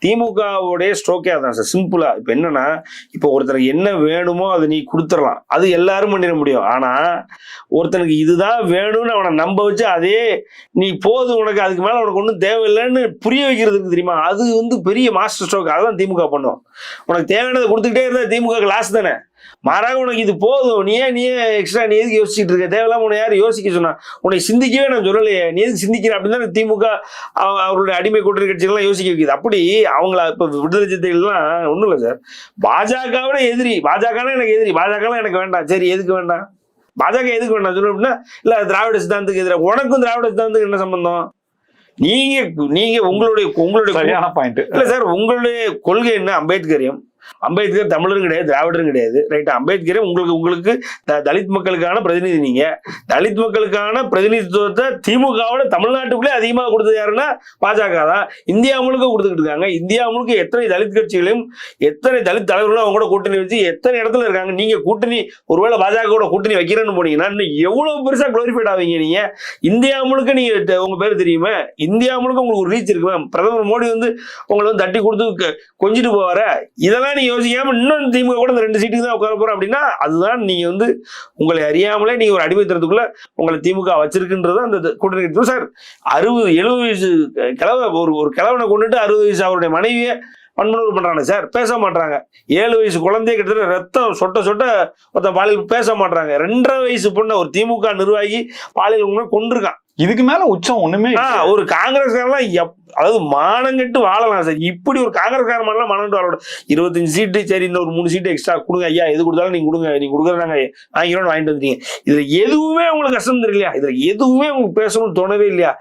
திமுகவுடைய ஸ்ட்ரோக்கே அதான் சார், சிம்பிளா. இப்ப என்னன்னா, இப்போ ஒருத்தருக்கு என்ன வேணுமோ அதை நீ கொடுத்துடலாம், அது எல்லாரும் பண்ணிட முடியும். ஆனா ஒருத்தனுக்கு இதுதான் வேணும்னு அவனை நம்ப வச்சு அதே நீ போது உனக்கு அதுக்கு மேல உனக்கு ஒன்றும் தேவையில்லைன்னு புரிய வைக்கிறதுக்கு தெரியுமா, அது பெரிய மாஸ்டர் ஸ்ட்ரோக். அதான் திமுக பண்ணும். உனக்கு தேவையானதை கொடுத்துக்கிட்டே இருந்தா திமுக லாஸ் தானே. மாறாக உனக்கு இது போதும், நீ எக்ஸ்ட்ரா நீ எதுக்கு யோசிச்சுட்டு இருக்க, தேவையில்லாம உன்னை யாரும் யோசிக்க சொன்னா, உன்னை சிந்திக்கவே நான் சொல்லலையே, நீ எதுக்கு சிந்திக்கிற அப்படின்னு தான் திமுக அவருடைய அடிமை கூட்டணி கட்சிகள்லாம் யோசிக்க வைக்குது. அப்படி அவங்கள இப்ப விடுதலை சிறுத்தைகள்லாம் ஒண்ணும் இல்லை சார், பாஜகவோட எதிரி, பாஜகனா எனக்கு எதிரி, பாஜகலாம் எனக்கு வேண்டாம். சரி எதுக்கு வேண்டாம், பாஜக எதுக்கு வேண்டாம் சொல்லு அப்படின்னா, இல்ல திராவிட சித்தாந்தத்துக்கு எதிராக. உனக்கும் திராவிட சித்தாந்தத்துக்கு என்ன சம்பந்தம்? நீங்க உங்களுடைய சரியான பாயிண்ட் இல்ல சார், உங்களுடைய கொள்கை என்ன? அம்பேத்கரியம். அம்பேத்கர் தமிழரும் கிடையாது, திராவிடரும் கிடையாது, ரைட்? அம்பேத்கரே உங்களுக்கு தலித் மக்களுக்கான பிரதிநிதி. நீங்க தலித் மக்களுக்கான பிரதிநிதித்துவத்தை திமுகவோட தமிழ்நாட்டுக்குள்ளே அதிகமாக கொடுத்தது யாருன்னா பாஜக தான். இந்தியா முழுக்க கொடுத்துக்கிட்டு இருக்காங்க. இந்தியா முழுக்க எத்தனை தலித் கட்சிகளையும் எத்தனை தலித் தலைவர்களும் அவங்க கூட கூட்டணி வச்சு எத்தனை இடத்துல இருக்காங்க. நீங்க கூட்டணி ஒருவேளை பாஜக கூட்டணி வைக்கிறேன்னு போனீங்கன்னா இன்னும் எவ்வளவு பெருசா குளோரிஃபைட் ஆவீங்க. நீங்க இந்தியா முழுக்க நீங்க உங்க பேர் தெரியுமே, இந்தியா முழுக்க உங்களுக்கு ஒரு ரீச் இருக்குமே. பிரதமர் மோடி உங்களை தட்டி கொடுத்து கொஞ்சிட்டு போவார. இதெல்லாம் நீங்க யோசிக்காம இன்னும் திமுக கூட இந்த 2 சீட்டுக்கு தான் உட்கார போறோம் அப்படின்னா, அதுதான் நீங்க உங்களை அறியாமலே நீங்க ஒரு அடிமைத்தனத்துக்குள்ள உங்களை திமுக வச்சிருக்குன்றது அந்த கூட்டணி கட்சி. சார் 60-70 வயசு கிழவ ஒரு கிழவனை கொண்டுட்டு 60 வயசு அவருடைய மனைவியை வன்முறை பண்றாங்க சார், பேச மாட்டாங்க. 7 வயசு குழந்தைய கிட்டத்தட்ட ரத்தம் சொட்ட ஒருத்தன் பாலியல் பேச மாட்டாங்க. 2.5 வயசு பொண்ணு ஒரு திமுக நிர்வாகி பாலியல் கொண்டிருக்கான். இதுக்கு மேல உச்சம் ஒண்ணுமே. ஒரு காங்கிரஸ்காரெல்லாம் அதாவது மானங்கட்டு வாழலாம் சார். இப்படி ஒரு காங்கிரஸ்கார மாதிரிலாம் மானங்கட்டு வாழ 25 சீட்டு, சரி இன்னும் ஒரு 3 சீட்டு எக்ஸ்ட்ரா கொடுங்க ஐயா, எது கொடுத்தாலும் நீங்க கொடுங்க, நீங்க கொடுக்குற நாங்க வாங்கிட்டு வந்துட்டீங்க. இதுல எதுவுமே உங்களுக்கு கஷ்டம் தெரியலையா? இதுல எதுவுமே உங்களுக்கு பேசணும்னு தோணவே இல்லையா?